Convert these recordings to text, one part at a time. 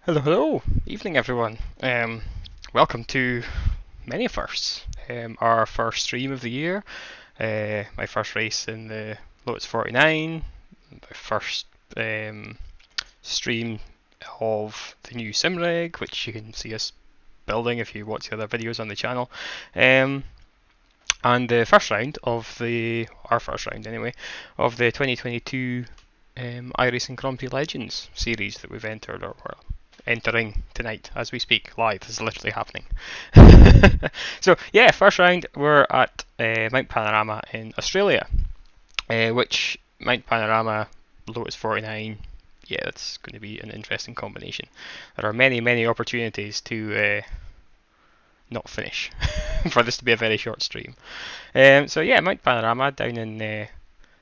Hello, hello. Evening, everyone. Welcome to many firsts. Our first stream of the year. My first race in the Lotus 49. My first stream of the new sim rig, which you can see us building if you watch the other videos on the channel. And the first round of our first round anyway, of the 2022 iRacing Grand Prix Legends series that we've entered, or entering tonight as we speak. Live, this is literally happening. So yeah, first round we're at Mount Panorama in Australia, which Mount Panorama, Lotus 49. Yeah, that's going to be an interesting combination. There are many opportunities to not finish for this to be a very short stream. So yeah, Mount Panorama down in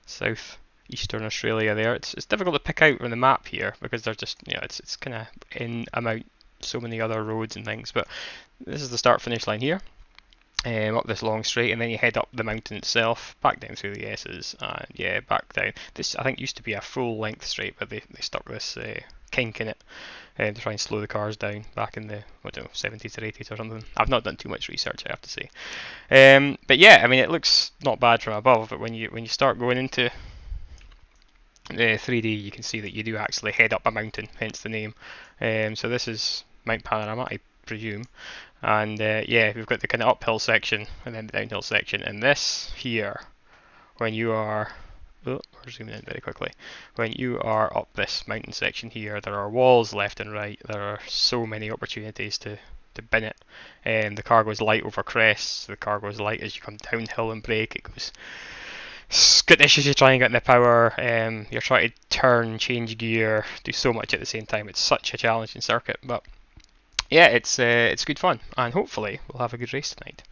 south eastern Australia there. It's difficult to pick out from the map here because they're just, it's kind of in among so many other roads and things. But this is the start finish line here. Up this long straight, and then you head up the mountain itself, back down through the S's, and yeah, back down. This I think used to be a full length straight, but they stuck this kink in it to try and slow the cars down back in the 70s or 80s or something. I've not done too much research, I have to say. But yeah, I mean it looks not bad from above, but when you start going into 3D, you can see that you do actually head up a mountain, hence the name. So this is Mount Panorama, I presume. And yeah, we've got the kind of uphill section and then the downhill section. And this here, when you are, we're zooming in very quickly. When you are up this mountain section here, there are walls left and right. There are so many opportunities to bin it. The car goes light over crests. The car goes light as you come downhill and brake. It goes skittish as you try and get in the power. You're trying to turn, change gear, do so much at the same time. It's such a challenging circuit, but yeah, it's good fun, and hopefully we'll have a good race tonight.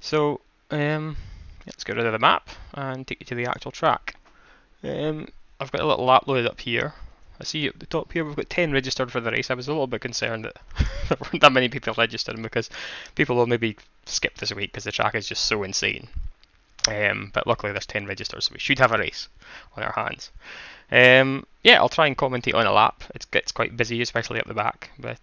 So let's get rid of the map and take you to the actual track. I've got a little lap loaded up here. I see at the top here we've got 10 registered for the race. I was a little bit concerned that there weren't that many people registered because people will maybe skip this week because the track is just so insane. But luckily there's 10 registered, so we should have a race on our hands. Yeah, I'll try and commentate on a lap. It gets quite busy, especially up the back, but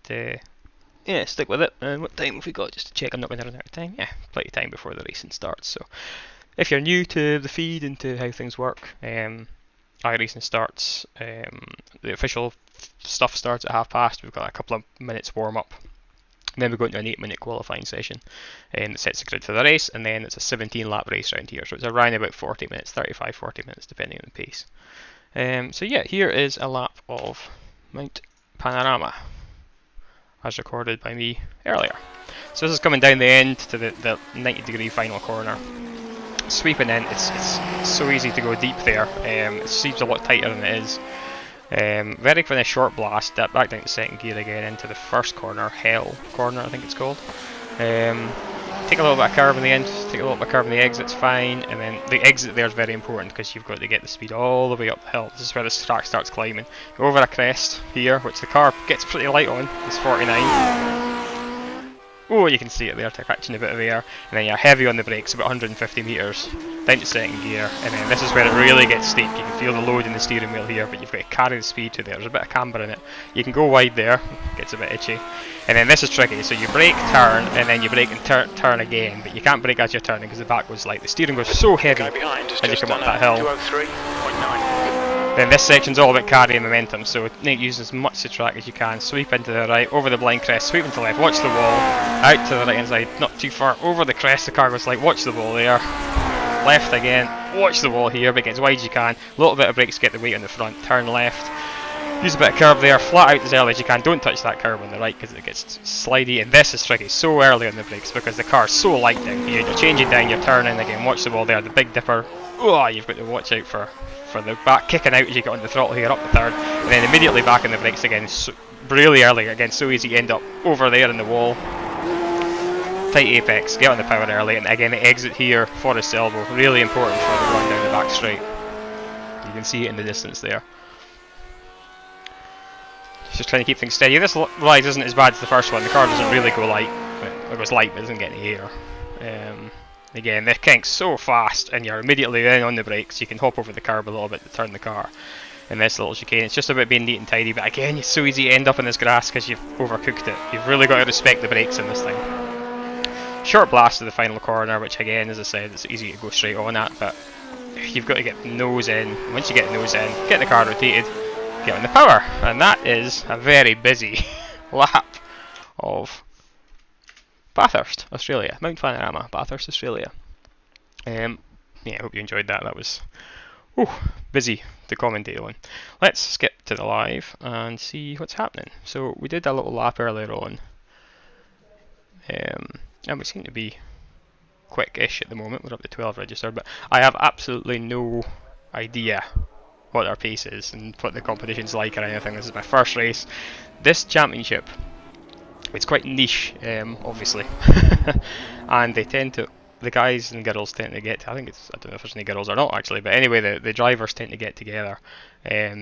yeah, stick with it. And what time have we got? Just to check I'm not going to run out of time. Yeah, plenty of time before the racing starts. So if you're new to the feed and to how things work, iRacing starts, the official stuff starts at past. We've got a couple of minutes warm up. Then we go into an 8-minute qualifying session that sets the grid for the race, and then it's a 17-lap race round here. So it's around about 40 minutes, 35, 40 minutes, depending on the pace. So yeah, here is a lap of Mount Panorama, as recorded by me earlier. So this is coming down the end to the 90-degree final corner. Sweeping in, it's so easy to go deep there. It seems a lot tighter than it is. Very kind of short blast, back down to second gear again into the first corner, Hell corner I think it's called. Take a little bit of curve in the end, take a little bit of curve in the exit's fine, and then the exit there is very important because you've got to get the speed all the way up the hill. This is where the track starts climbing. Go over a crest here, which the car gets pretty light on, it's 49. Oh, you can see it there, catching a bit of air, and then you're heavy on the brakes, about 150 metres, down to second gear, and then this is where it really gets steep. You can feel the load in the steering wheel here, but you've got to carry the speed to there. There's a bit of camber in it. You can go wide there, gets a bit itchy, and then this is tricky. So you brake, turn, and then you brake and turn again, but you can't brake as you're turning because the back goes light. The steering goes so heavy as you come up that hill. 203.9. Then this section's all about carrying momentum, so use as much of the track as you can. Sweep into the right, over the blind crest, sweep into the left, watch the wall, out to the right hand side, not too far, over the crest, the car goes like, watch the wall there, left again, watch the wall here, but get as wide as you can, a little bit of brakes to get the weight on the front, turn left, use a bit of curve there, flat out as early as you can, don't touch that curve on the right because it gets slidey, and this is tricky, so early on the brakes because the car's so light down here, you're changing down, you're turning again, watch the wall there, the big dipper, oh, you've got to watch out for the back kicking out as you get on the throttle here, up the third, and then immediately back on the brakes again, so, really early again, so easy you end up over there in the wall. Tight apex, get on the power early, and again the exit here, Forest Elbow, really important for the run down the back straight. You can see it in the distance there. Just trying to keep things steady. This rise isn't as bad as the first one, the car doesn't really go light, it goes light but it doesn't get any air. Again, the kink's so fast and you're immediately in on the brakes, you can hop over the curb a little bit to turn the car. in this little chicane. It's just about being neat and tidy, but again, it's so easy to end up in this grass because you've overcooked it. You've really got to respect the brakes in this thing. Short blast to the final corner, which again, as I said, it's easy to go straight on at, but you've got to get the nose in. Once you get the nose in, get the car rotated, get on the power, and that is a very busy lap of Bathurst, Australia. Mount Panorama, Bathurst, Australia. Yeah, I hope you enjoyed that. That was busy to commentate on. Let's skip to the live and see what's happening. So we did a little lap earlier on, and we seem to be quick-ish at the moment. We're up to 12 registered, but I have absolutely no idea what our pace is and what the competition's like or anything. This is my first race. This championship, it's quite niche, obviously, and they tend to, the guys and girls tend to get, I don't know if there's any girls or not actually, but anyway, the drivers tend to get together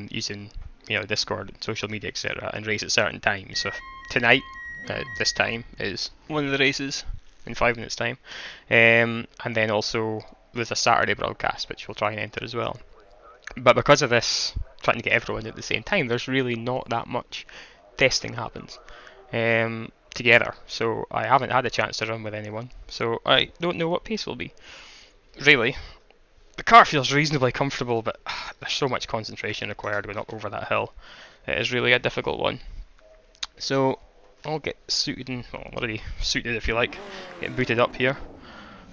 using, Discord, social media, etc., and race at certain times. So tonight, this time, is one of the races in 5 minutes time, and then also there's a Saturday broadcast which we'll try and enter as well. But because of this, trying to get everyone at the same time, there's really not that much testing happens together, so I haven't had a chance to run with anyone, so I don't know what pace will be. Really, the car feels reasonably comfortable, but there's so much concentration required going up over that hill. It is really a difficult one. So I'll get suited, and well, already suited if you like, get booted up here.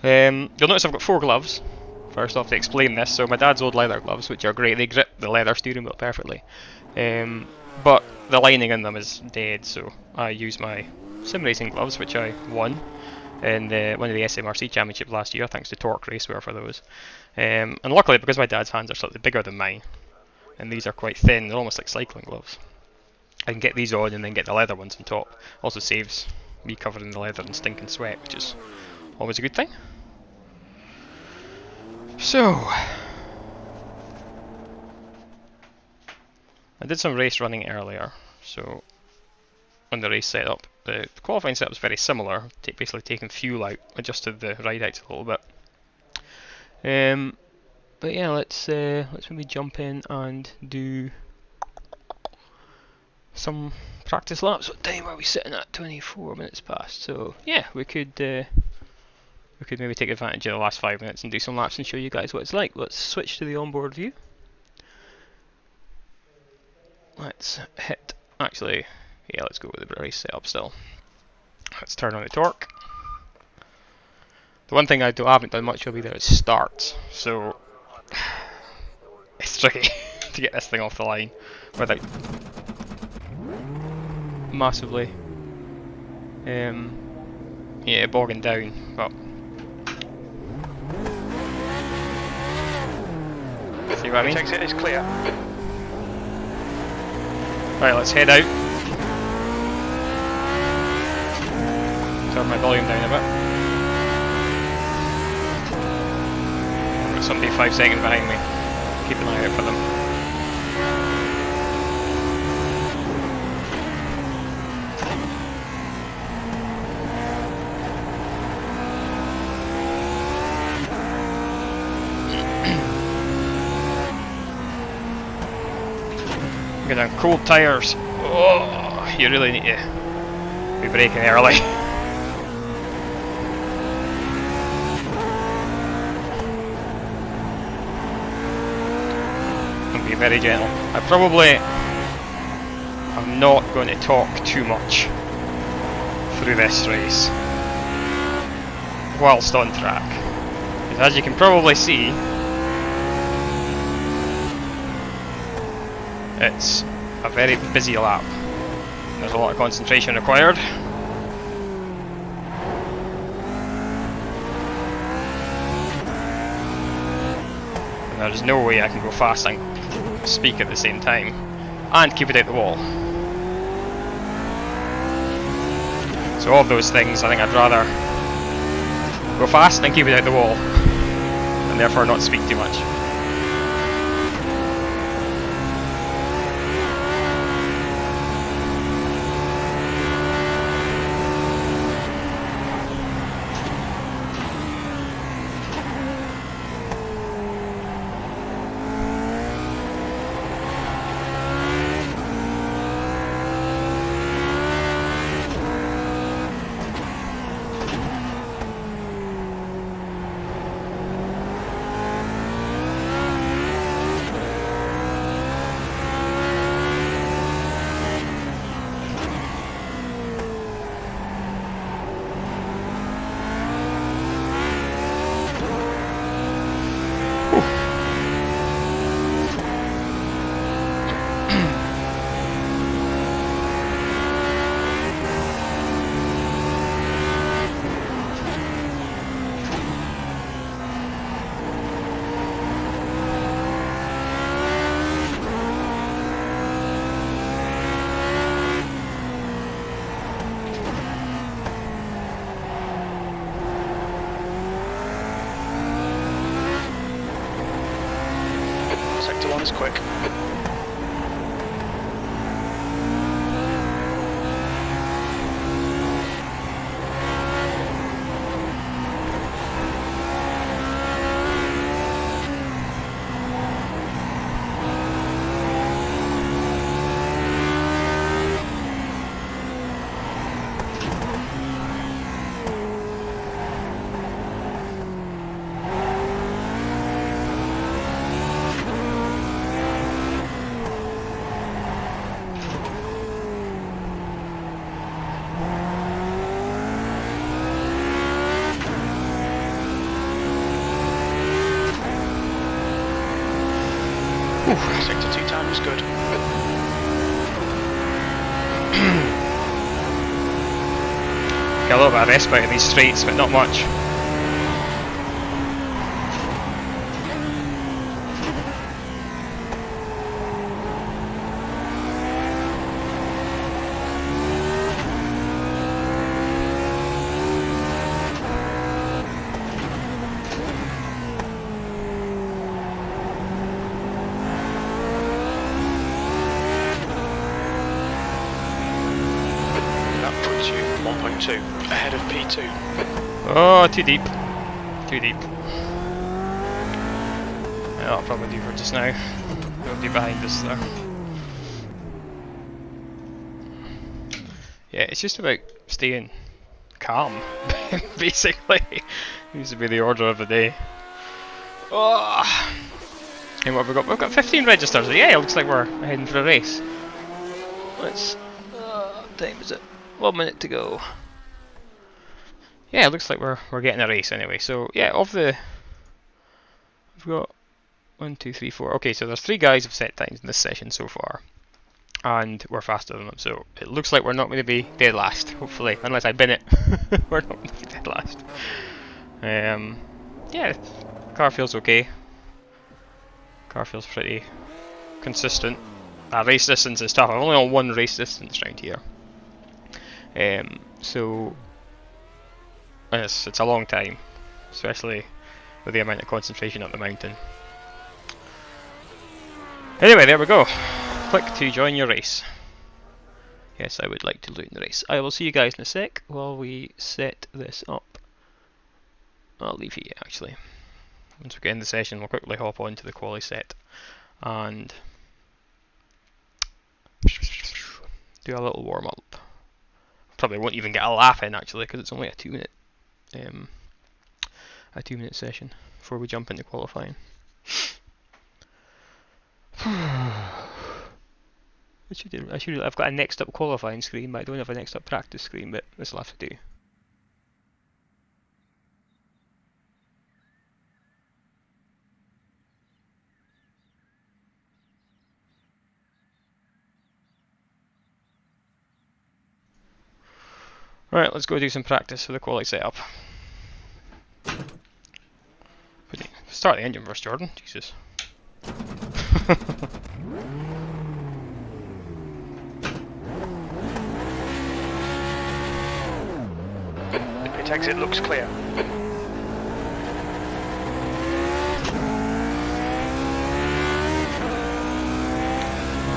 You'll notice I've got 4 gloves. First off, to explain this, so my dad's old leather gloves, which are great, they grip the leather steering wheel perfectly, but the lining in them is dead, so I use my sim racing gloves, which I won in one of the SMRC championships last year, thanks to Torque Raceware for those. And luckily, because my dad's hands are slightly bigger than mine, and these are quite thin, they're almost like cycling gloves, I can get these on and then get the leather ones on top. Also saves me covered in the leather and stinking sweat, which is always a good thing. So, I did some race running earlier, so on the race setup. The qualifying setup is very similar, basically taking fuel out, adjusted the ride out a little bit. But yeah, let's maybe jump in and do some practice laps. What time are we sitting at? 24 minutes past. So yeah, we could maybe take advantage of the last 5 minutes and do some laps and show you guys what it's like. Let's switch to the onboard view. Let's hit, actually, yeah, let's go with the race setup still. Let's turn on the torque. The one thing I haven't done much of either is starts, so it's tricky to get this thing off the line without massively bogging down, but see what I mean? Exit is clear. Right, let's head out. Turn my volume down a bit. I've got somebody 5 seconds behind me. Keep an eye out for them. Get on cold tyres. Oh, you really need to be braking early. And be very gentle. I'm not going to talk too much through this race whilst on track, because as you can probably see, it's a very busy lap. There's a lot of concentration required. And there's no way I can go fast and speak at the same time and keep it out the wall. So all of those things, I think I'd rather go fast and keep it out the wall, and therefore not speak too much. quick. Sector 2 time was good. Got a little bit of respite in these straights, but not much. Ahead of P2. Oh, too deep. Too deep. Yeah, that'll probably do for just now. Nobody behind us there. Yeah, it's just about staying calm, basically. Needs to be the order of the day. Oh. And what have we got? We've got 15 registers. Yeah, it looks like we're heading for a race. Let's... what time is it? 1 minute to go. Yeah, it looks like we're getting a race anyway. So yeah, of the we've got 1, 2, 3, 4. Okay, so there's 3 guys who've set times in this session so far, and we're faster than them. So it looks like we're not going to be dead last, hopefully, unless I bin it. We're not going to be dead last. Yeah, car feels okay. Car feels pretty consistent. Race distance is tough. I'm only on 1 race distance round here. So it's a long time, especially with the amount of concentration up the mountain. Anyway, there we go. Click to join your race. Yes, I would like to join the race. I will see you guys in a sec while we set this up. I'll leave you actually. Once we get in the session, we'll quickly hop on to the quali set and do a little warm up. Probably won't even get a lap in actually, because it's only a 2-minute session before we jump into qualifying. I've got a next up qualifying screen, but I don't have a next up practice screen, but this will have to do. Right, let's go do some practice for the quali setup. Start the engine first, Jordan. Jesus. The pit exit looks clear.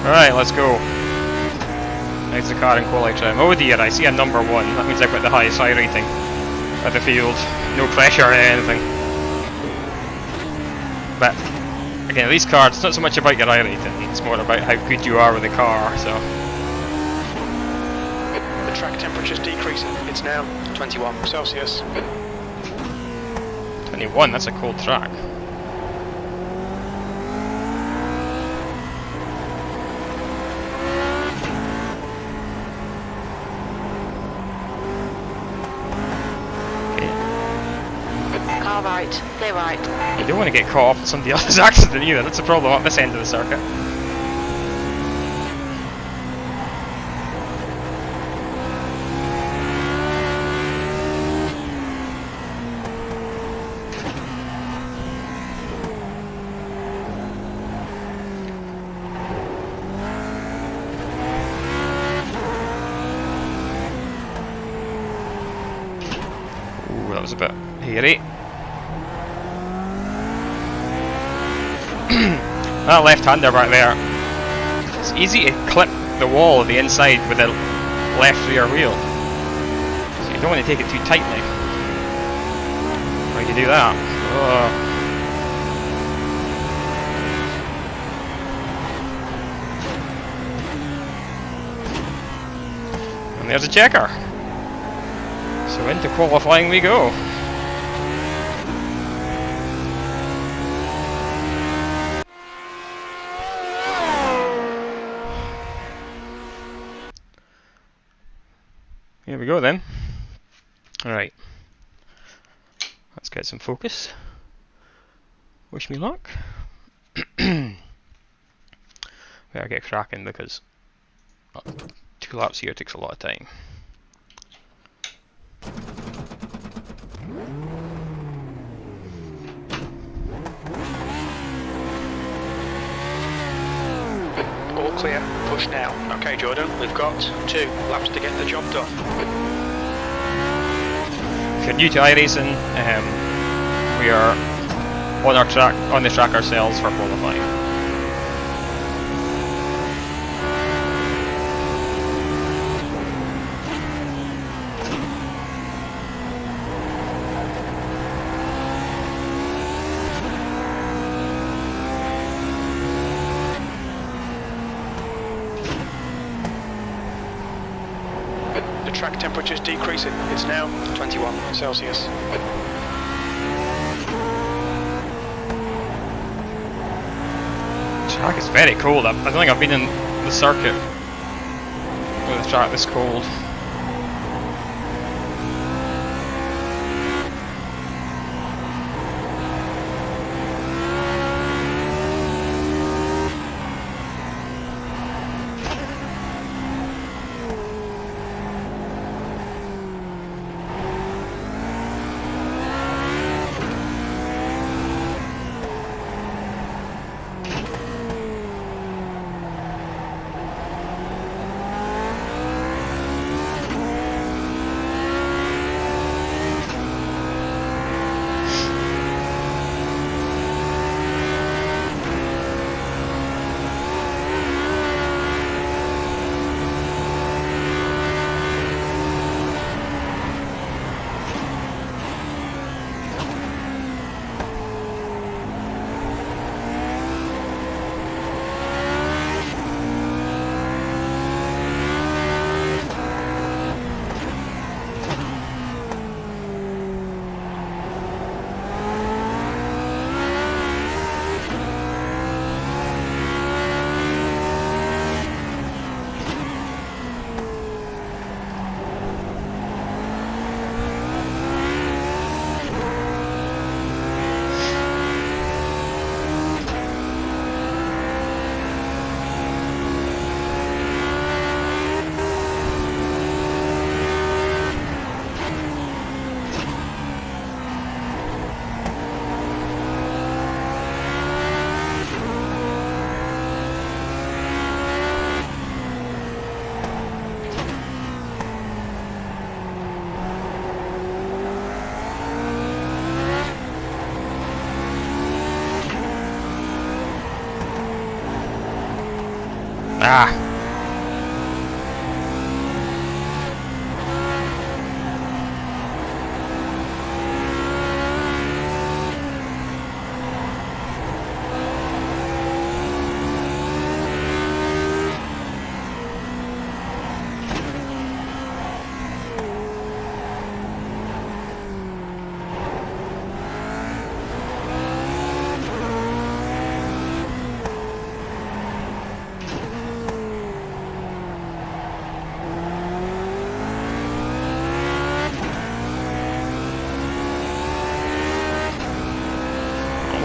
Alright, let's go. There's the car in quali trim. Oh dear, I see a number 1. That means I've got the highest rating of the field. No pressure or anything. But again, these cars, it's not so much about your rating, it's more about how good you are with the car. So the track temperature's decreasing. It's now 21 Celsius. 21, that's a cold track. Right, they're right. You don't want to get caught off in somebody else's accident either, that's a problem at this end of the circuit. Ooh, that was a bit hairy. That left-hander back there, it's easy to clip the wall of the inside with the left rear wheel. So you don't want to take it too tightly. Or you do that. Oh. And there's a checker. So into qualifying we go. Here we go then. Alright. Let's get some focus. Wish me luck. Better get cracking because 2 laps here takes a lot of time. All clear, push now. Okay Jordan, we've got 2 laps to get the job done. If you're new to iRacing, we are on the track ourselves for qualifying. The track temperature's decreasing. It's now 21 Celsius. The track is very cold. I don't think I've been in the circuit with a track this cold. Ah!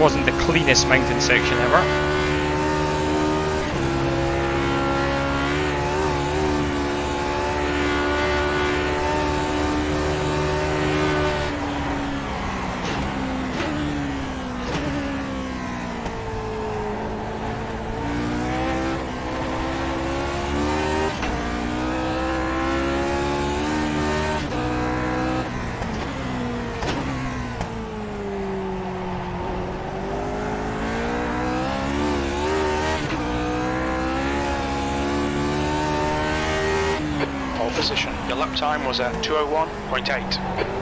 Wasn't the cleanest mountain section ever. position. Your lap time was at 2:01.8.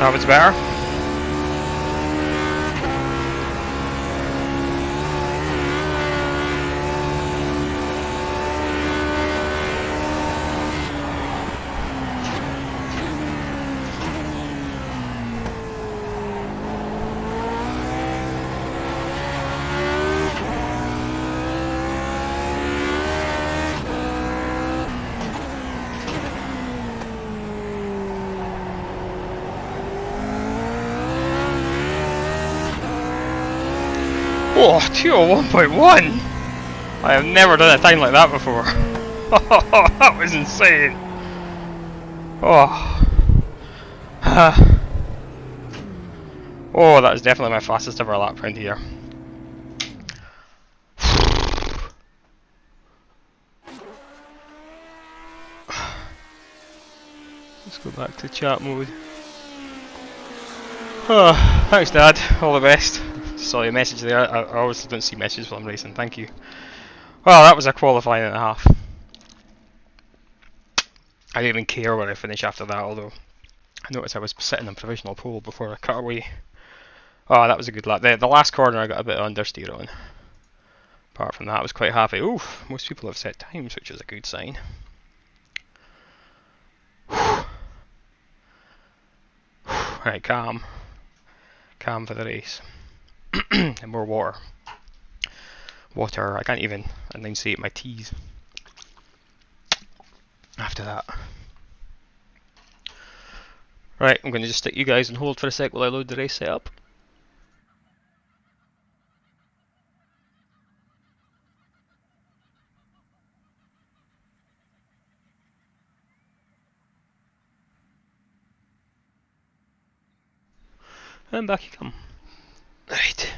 That was better. Oh, 201.1! I have never done a time like that before. That was insane. Oh. Oh, that is definitely my fastest ever lap round here. Let's go back to chat mode. Oh, thanks Dad, all the best. Saw your message there. I always don't see messages while I'm racing, thank you. Well, that was a qualifying and a half. I didn't even care where I finish after that, although I noticed I was sitting on provisional pole before I cut away. Oh, that was a good lap. The last corner I got a bit of understeer on. Apart from that, I was quite happy. Oof, most people have set times, which is a good sign. Right, calm. Calm for the race. And more water. Water, I can't even enunciate my T's after that. Right, I'm going to just stick you guys on hold for a sec while I load the race setup. And back you come. Right.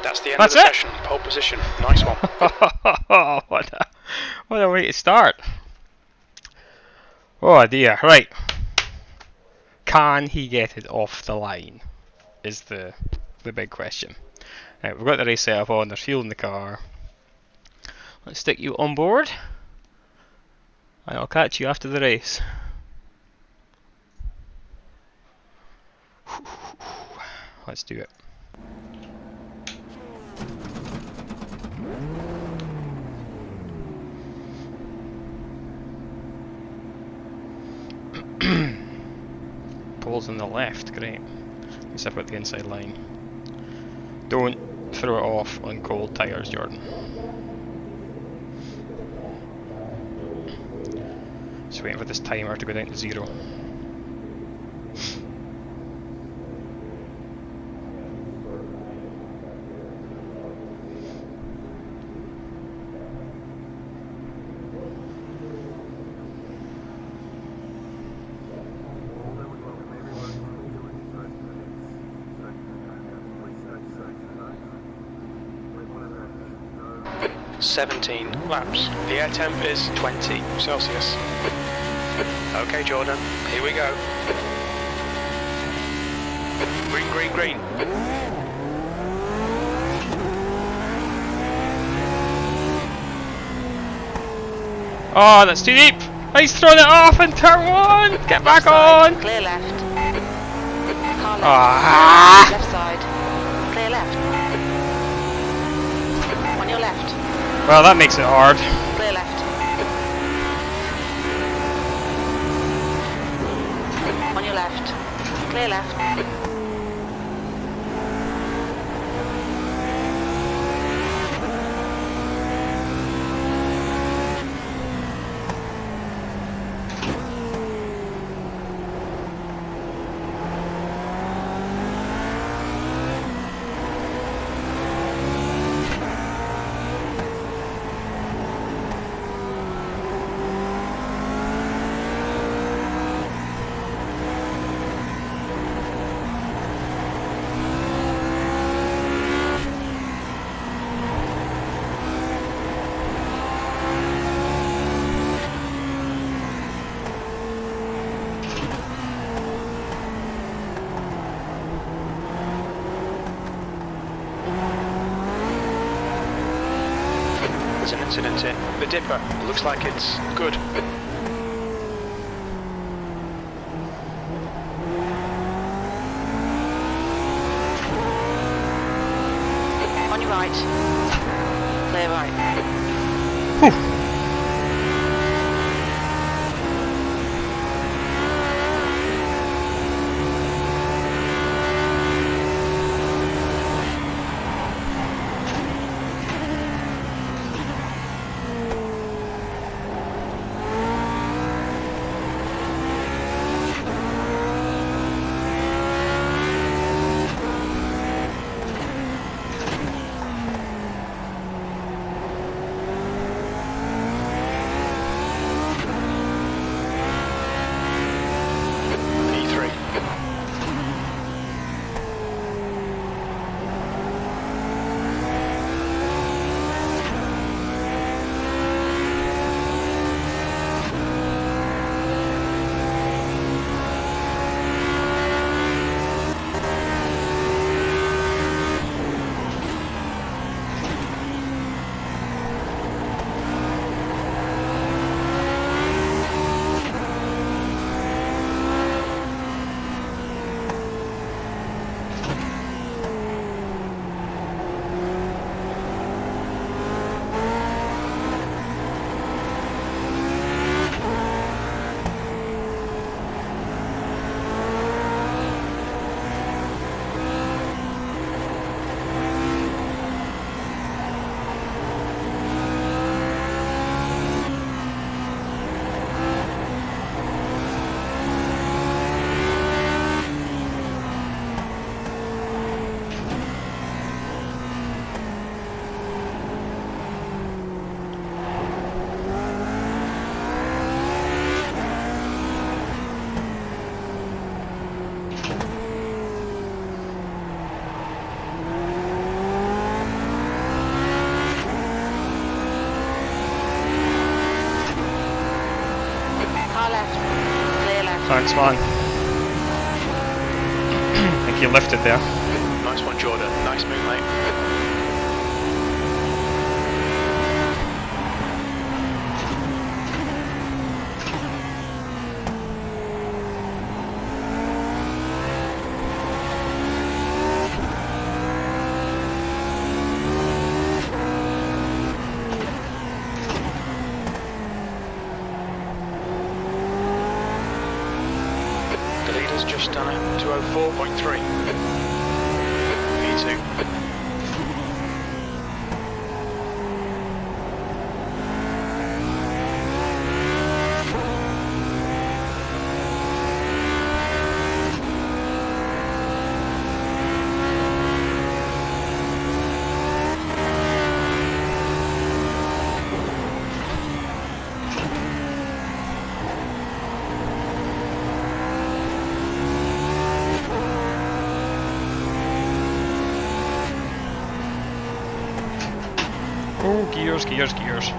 That's the end of the session. Pole position. Nice one. What a way to start. Oh dear. Right. Can he get it off the line? Is the big question. Right, we've got the race set up on. There's fuel in the car. Let's stick you on board. And I'll catch you after the race. Let's do it. Poles on the left, great. At least I've got the inside line. Don't throw it off on cold tyres, Jordan. Just waiting for this timer to go down to 0. .17 laps. The air temp is 20 Celsius. Okay, Jordan, here we go. Green, green, green. Oh, that's too deep! He's thrown it off in turn 1! Get back on! Clear left. Car left. Ah! Left side. Clear left. On your left. Well, that makes it hard. Clear left. On your left. Clear left. There's an incident here. The dipper. Looks like it's good. On your right. Clear right. E3. Car left. Clear left. Thanks, man. I think you lifted there. Nice one, Jordan. Nice move, mate. The leader's just done it. 204.3. V2. Oh, gears, gears, gears.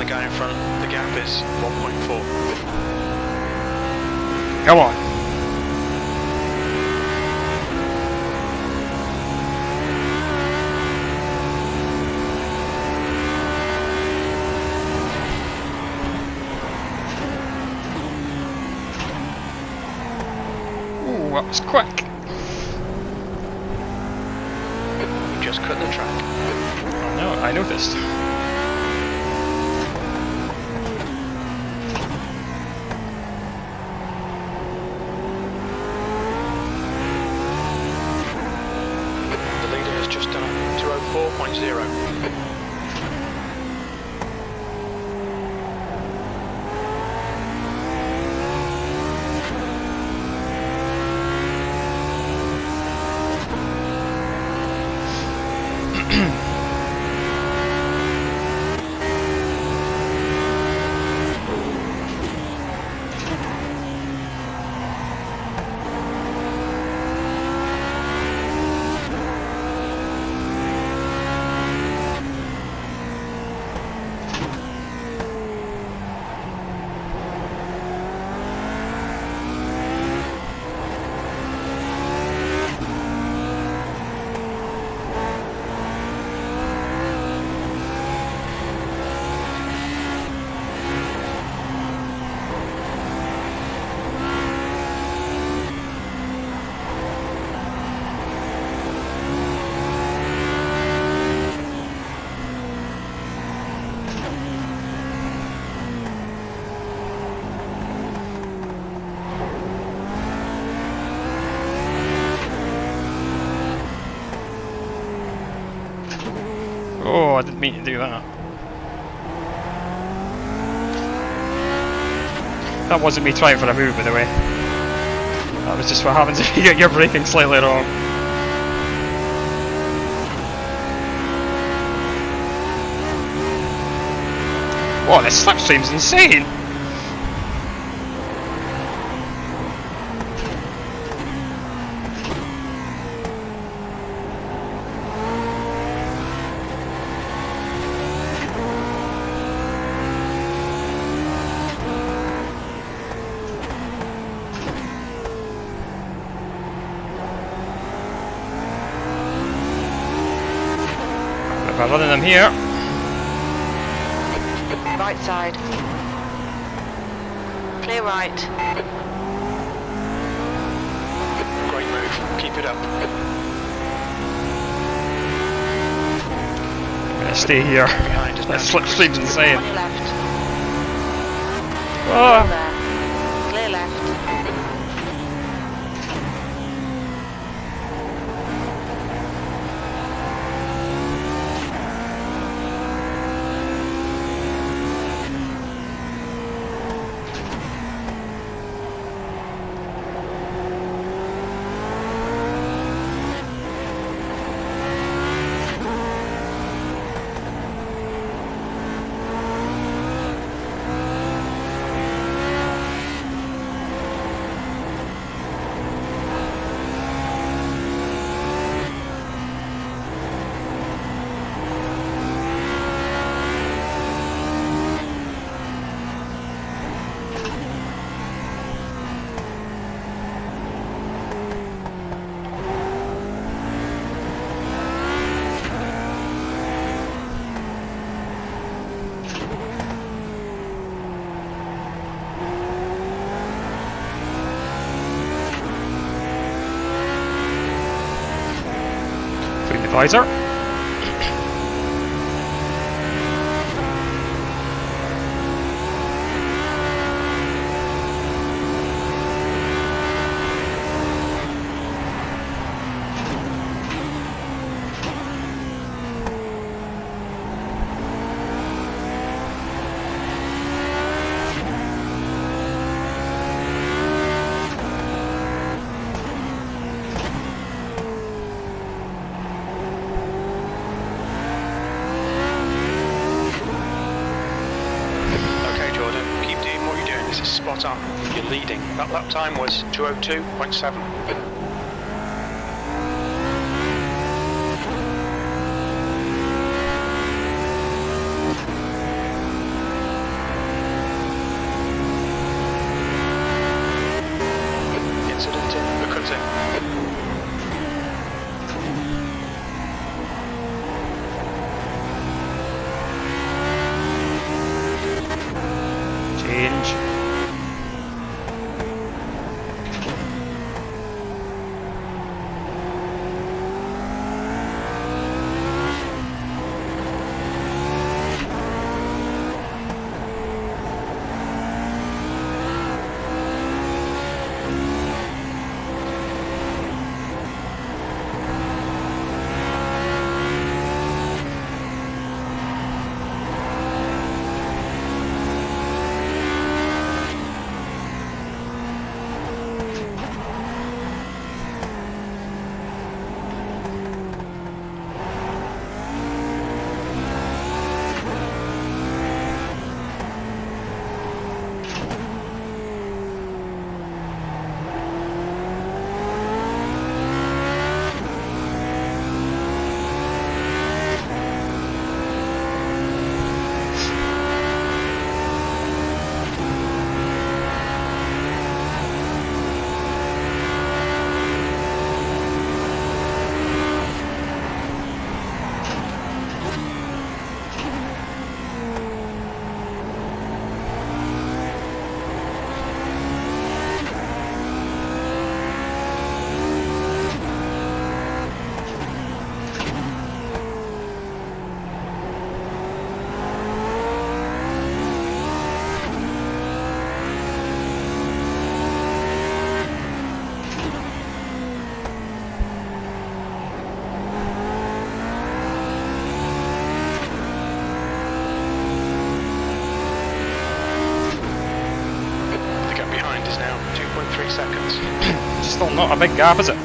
the guy in front. The gap is 1.4. Come on. Ooh, that was quick. You just cut the track. Oh no, I noticed. The leader has just done 204.0. Oh, I didn't mean to do that. That wasn't me trying for a move, by the way. That was just what happens if you get your braking slightly wrong. Whoa, this slipstream's insane! We're running them here. Right side. Clear right. Great move. Keep it up. I'm gonna stay here. Behind us. That slipstream's insane. On your left. Oh. There. Clear left. Visor. Spot on. You're leading. That lap time was 202.7. Still not a big gap, is it?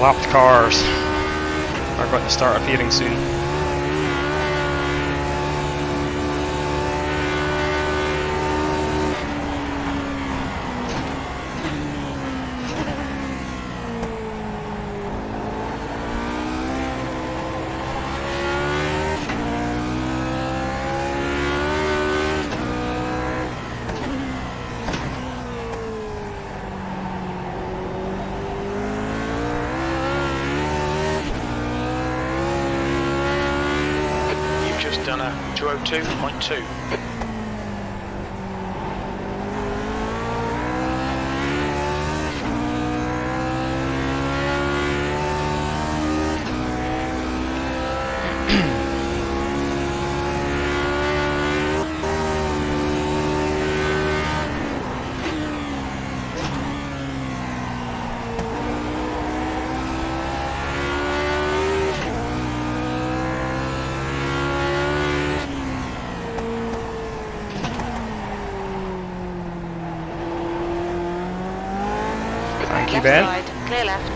Lapped cars are going to start appearing soon. Done a 202.2. Thank you, Left Ben. side, clear left.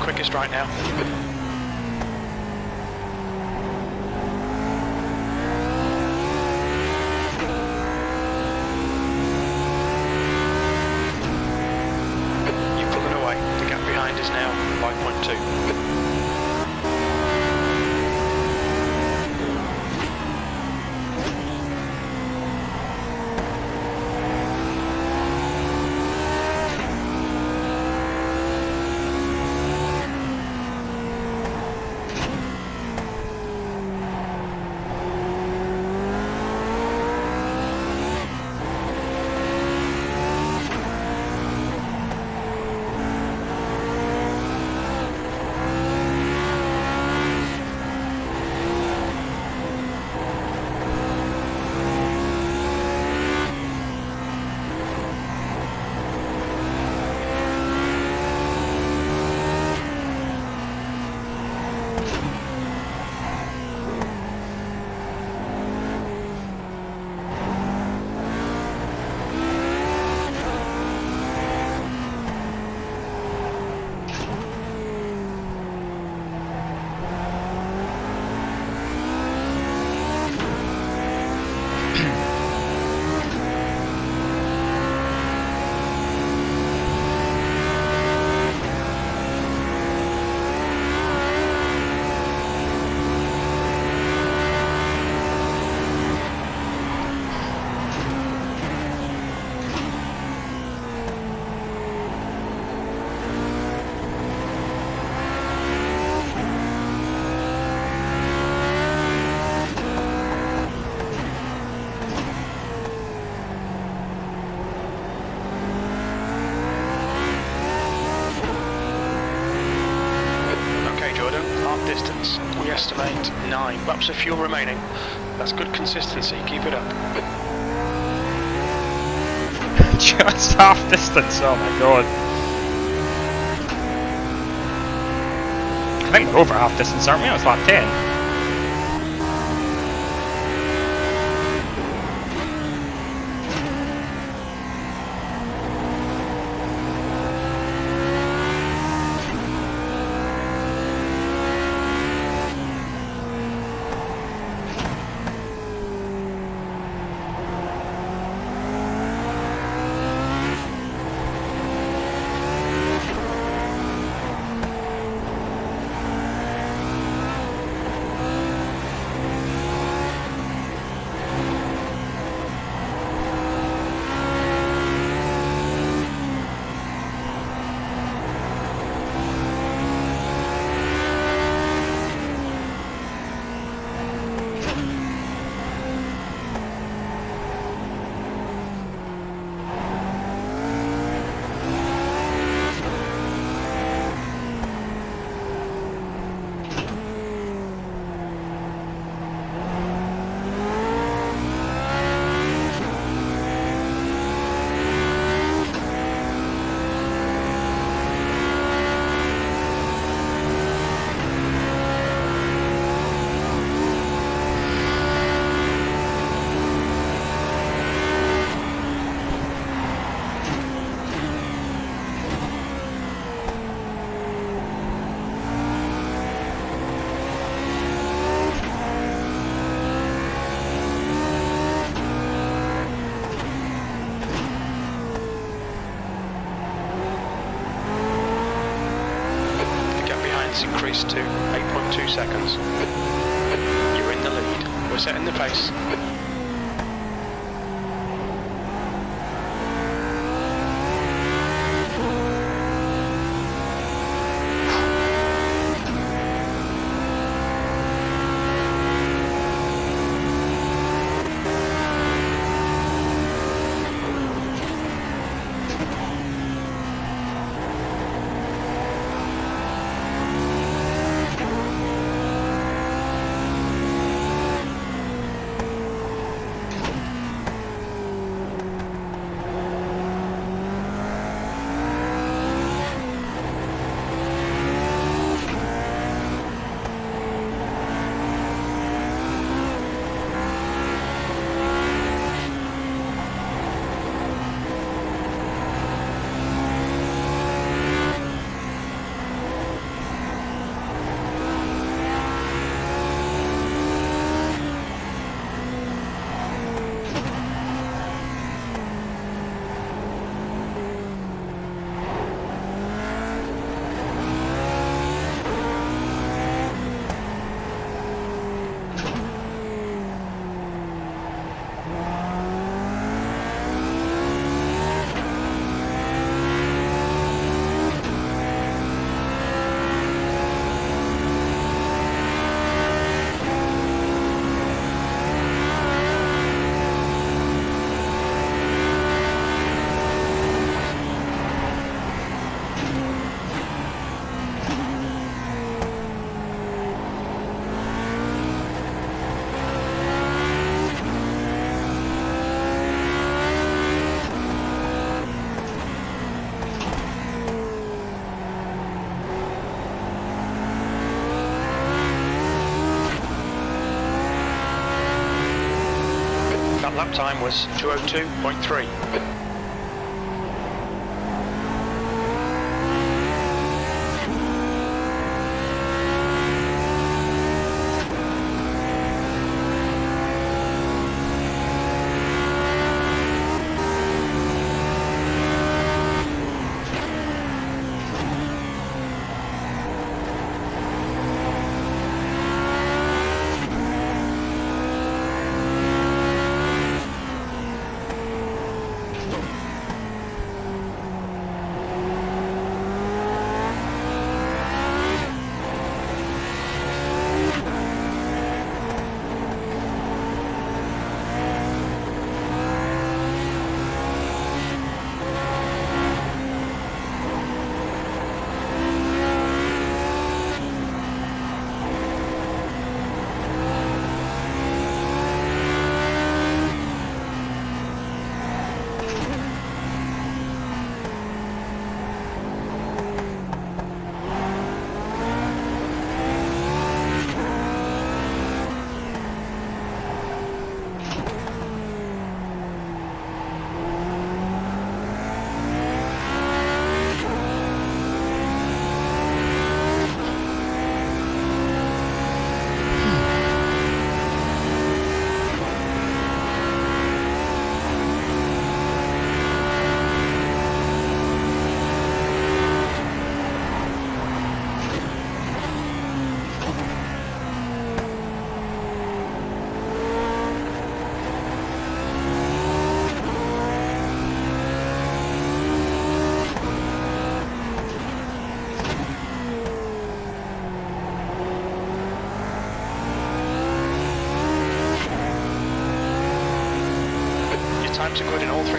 Quickest right now. You're pulling away. The gap behind is now 5.2. distance. We estimate 9 laps of fuel remaining. That's good consistency, keep it up. Just half distance, oh my god. I think we're over half distance, aren't we? It's lap 10. Increased to 8.2 seconds. You're in the lead. We're setting the pace. Lap time was 2:02.3.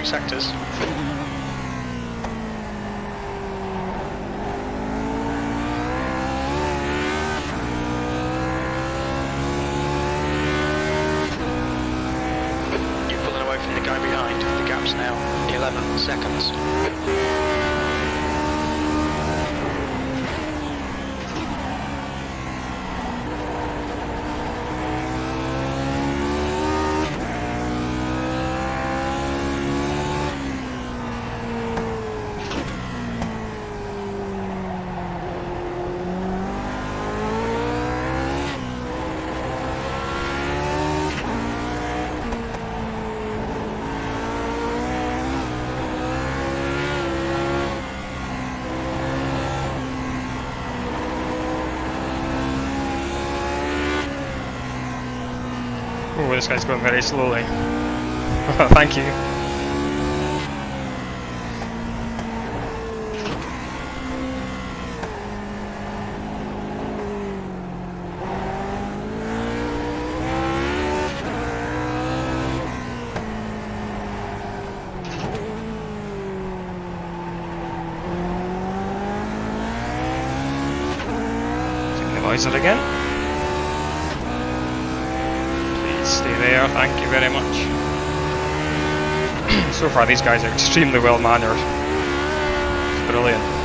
through sectors. You're pulling away from the guy behind. The gap's now 11 seconds. Oh, this guy's going very slowly. Thank you. Signalizer again. Stay there, thank you very much. So far these guys are extremely well mannered. It's brilliant.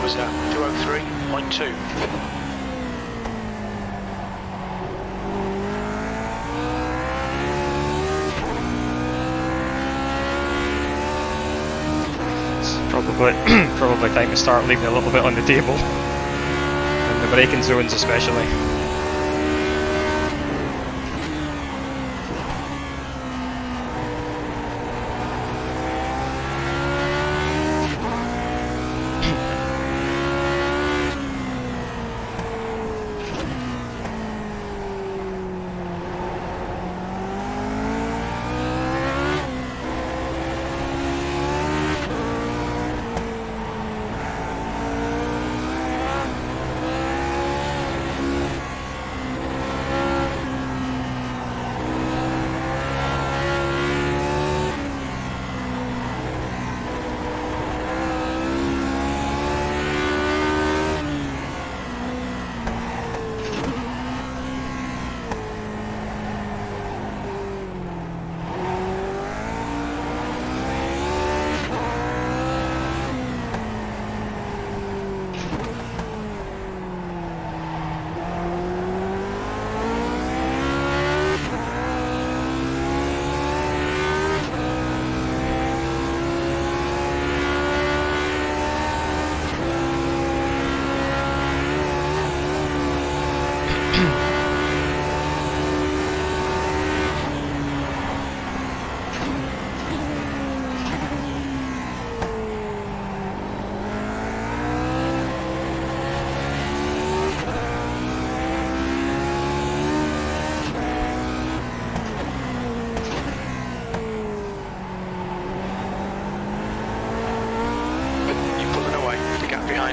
Was 203.2. Probably time to start leaving a little bit on the table, in the braking zones especially.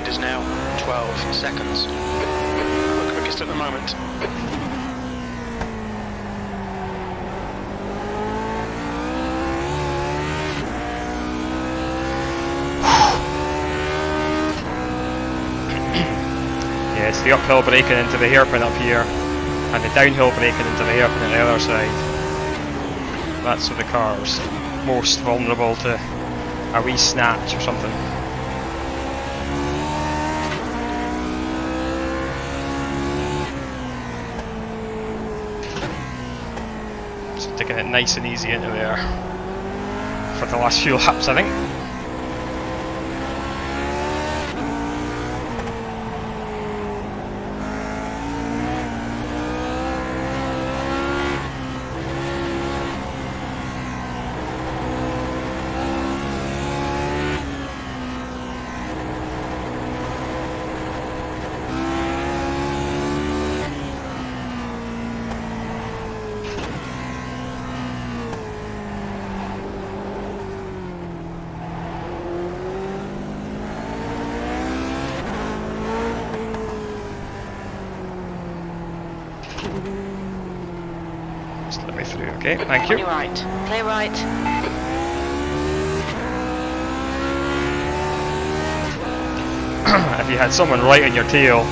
Is now 12 seconds. I'm the quickest at the moment. Yeah, it's the uphill braking into the hairpin up here, and the downhill braking into the hairpin on the other side. That's where the car's most vulnerable to a wee snatch or something. Taking it nice and easy into there for the last few laps, I think. Just let me through, okay? Thank On you. your right. Clear right. If you had someone right on your tail,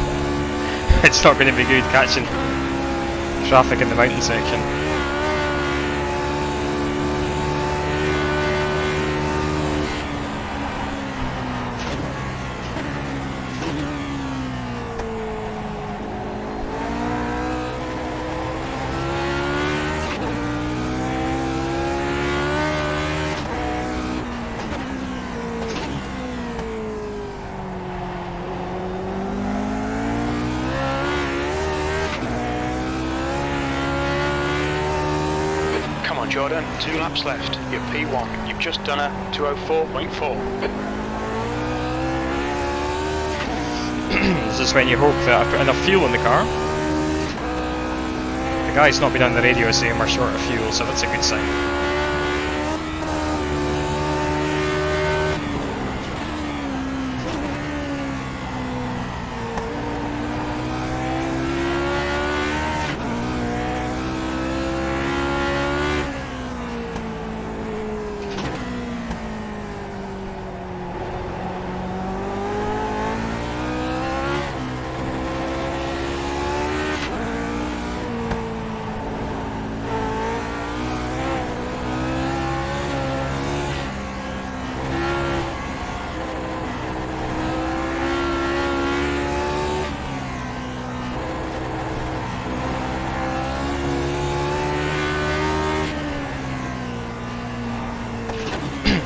it's not going to be good catching traffic in the mountain section. Come on, Jordan. 2 laps left. You're P1. You've just done a 204.4. This is when you hope that I've put enough fuel in the car. The guy's not been on the radio saying we're short of fuel, so that's a good sign.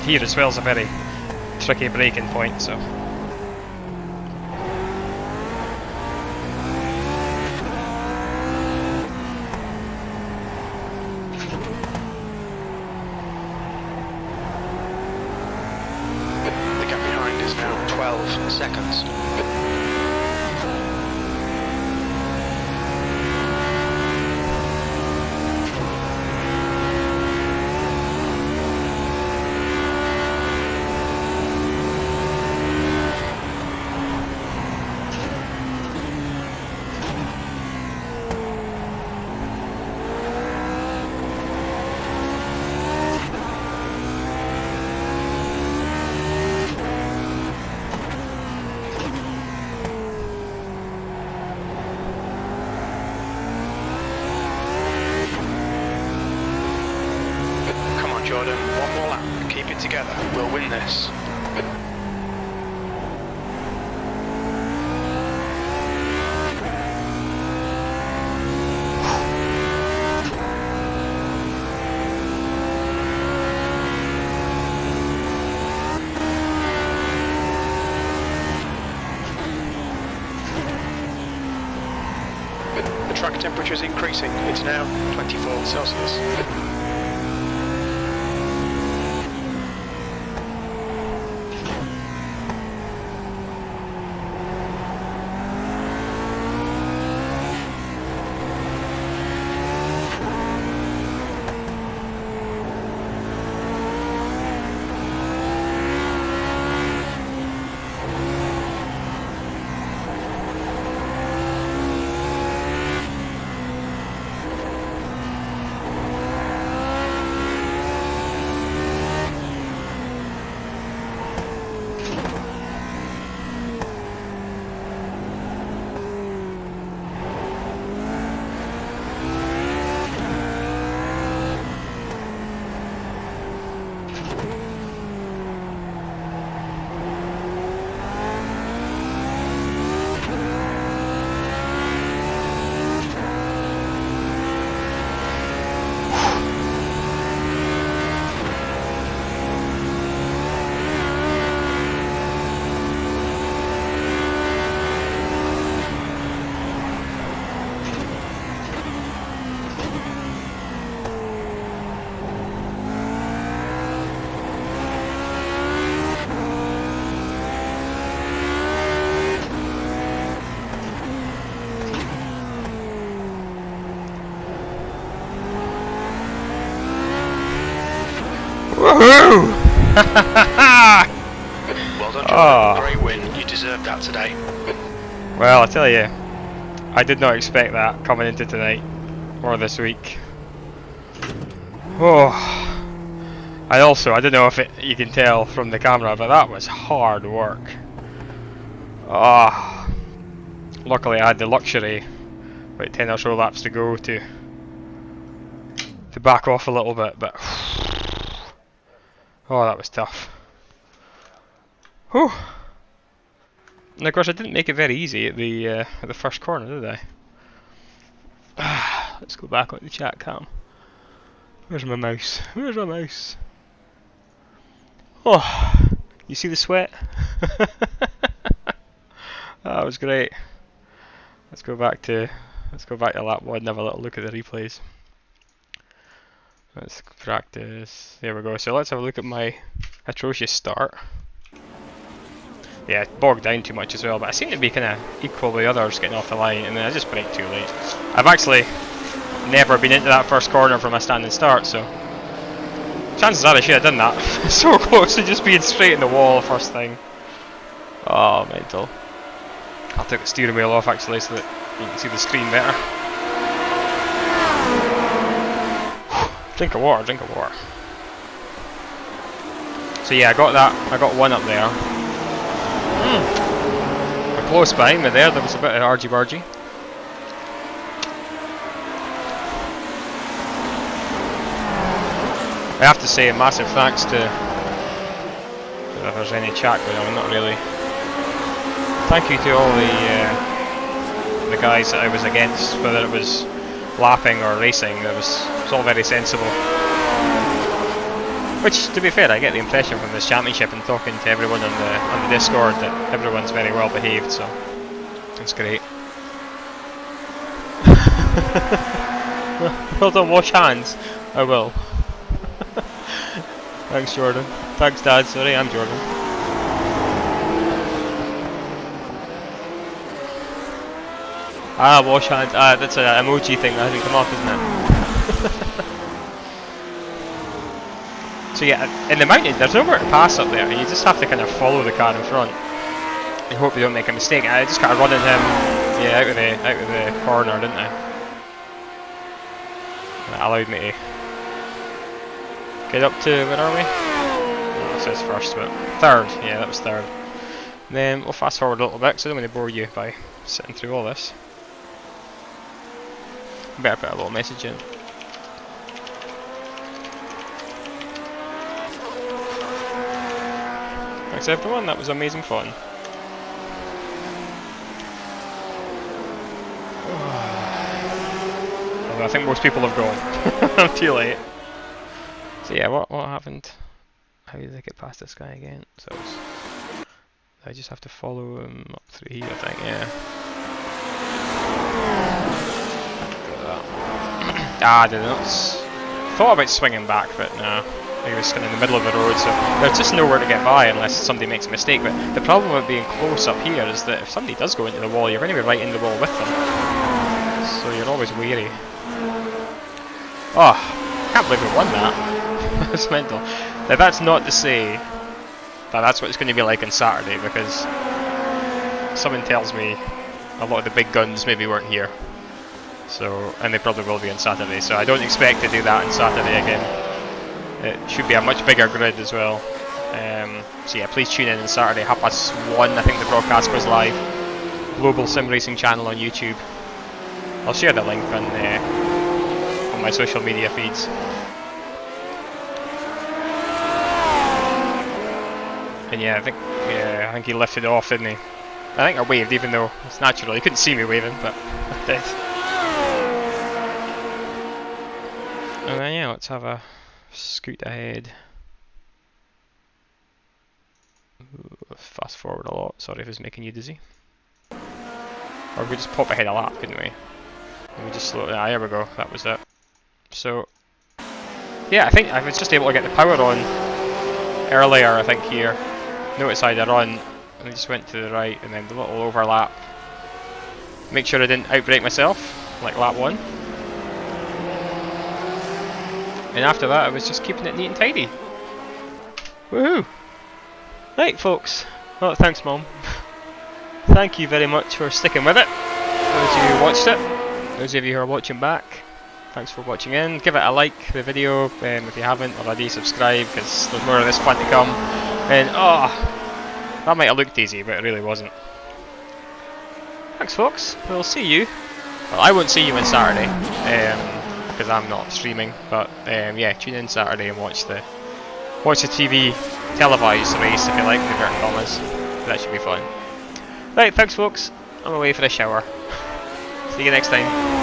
Here as well is a very tricky braking point, so. The gap behind is now 12 seconds. Jordan, one more lap. Keep it together. We'll win this. The track temperature is increasing. It's now 24 Celsius. Woohoo! Well done, Jordan. Great win. You deserved that today. Well, I tell you, I did not expect that coming into tonight or this week. Oh, I don't know if you can tell from the camera, but that was hard work. Ah, luckily I had the luxury, about 10 or so laps to go, to back off a little bit, but oh, that was tough. Whew. And of course I didn't make it very easy at the first corner, did I? Let's go back on the chat cam. Where's my mouse? Where's my mouse? Oh, you see the sweat? That was great. Let's go back to lap 1 and have a little look at the replays. Let's practice. There we go. So let's have a look at my atrocious start. Yeah, it bogged down too much as well, but I seem to be kind of equal with others getting off the line, and then I just braked too late. I've actually never been into that first corner from a standing start, so chances are I should have done that. So close to just being straight in the wall first thing. Oh, mental. I'll take the steering wheel off actually so that you can see the screen better. Drink of water, drink of water. So yeah, I got that. I got 1 up there. We're close behind me there. There was a bit of argy-bargy. I have to say a massive thanks to, if there's any chat going on, not really. Thank you to all the guys that I was against, whether it was lapping or racing. It was all very sensible. Which, to be fair, I get the impression from this championship and talking to everyone on the Discord that everyone's very well behaved, so it's great. Well done, wash hands. I will. Thanks, Jordan. Thanks, Dad. Sorry, I'm Jordan. Ah, wash hands. Ah, that's an emoji thing that hasn't come up, isn't it? So yeah, in the mountain, there's nowhere to pass up there. You just have to kind of follow the car in front. I hope you don't make a mistake. I just kind of running him, yeah, out of the corner, didn't I? That allowed me to get up to, where are we? Oh, it says first, but third. Yeah, that was third. And then we'll fast forward a little bit, because I don't want to bore you by sitting through all this. Better put a little message in. Thanks everyone, that was amazing fun. Although I think most people have gone. I'm too late. So yeah, what happened? How did I get past this guy again? So I just have to follow him up through here, I think, yeah. I did not. Thought about swinging back, but no. He was kind of in the middle of the road, so there's just nowhere to get by unless somebody makes a mistake. But the problem with being close up here is that if somebody does go into the wall, you're going to be right in the wall with them. So you're always wary. Oh, I can't believe we won that. That's mental. Now that's not to say that that's what it's going to be like on Saturday, because someone tells me a lot of the big guns maybe weren't here. So, and they probably will be on Saturday, so I don't expect to do that on Saturday again. It should be a much bigger grid as well. So yeah, please tune in on Saturday, 1:30. I think the broadcast goes live. Global Sim Racing channel on YouTube. I'll share the link on my social media feeds. And yeah, I think he lifted off, didn't he? I think I waved, even though it's natural. You couldn't see me waving, but I did. And then yeah, let's have a scoot ahead. Fast forward a lot. Sorry if it's making you dizzy. Or we just pop ahead a lap, couldn't we? And we just slow. Ah, here we go. That was it. So yeah, I think I was just able to get the power on earlier. I think here. Notice I had a run, and I just went to the right, and then the little overlap. Make sure I didn't outbrake myself, like lap 1. And after that, I was just keeping it neat and tidy. Woohoo! Right, folks. Well, thanks, Mom. Thank you very much for sticking with it. Those of you who watched it, those of you who are watching back, thanks for watching in. Give it a like, the video, if you haven't already. Subscribe, because there's more of this fun to come. And oh, that might have looked easy, but it really wasn't. Thanks folks, we'll see you. Well, I won't see you on Saturday, because I'm not streaming, but yeah, tune in Saturday and watch the TV televised race, if you like, in inverted commas. That should be fun. Right, thanks folks, I'm away for a shower. See you next time.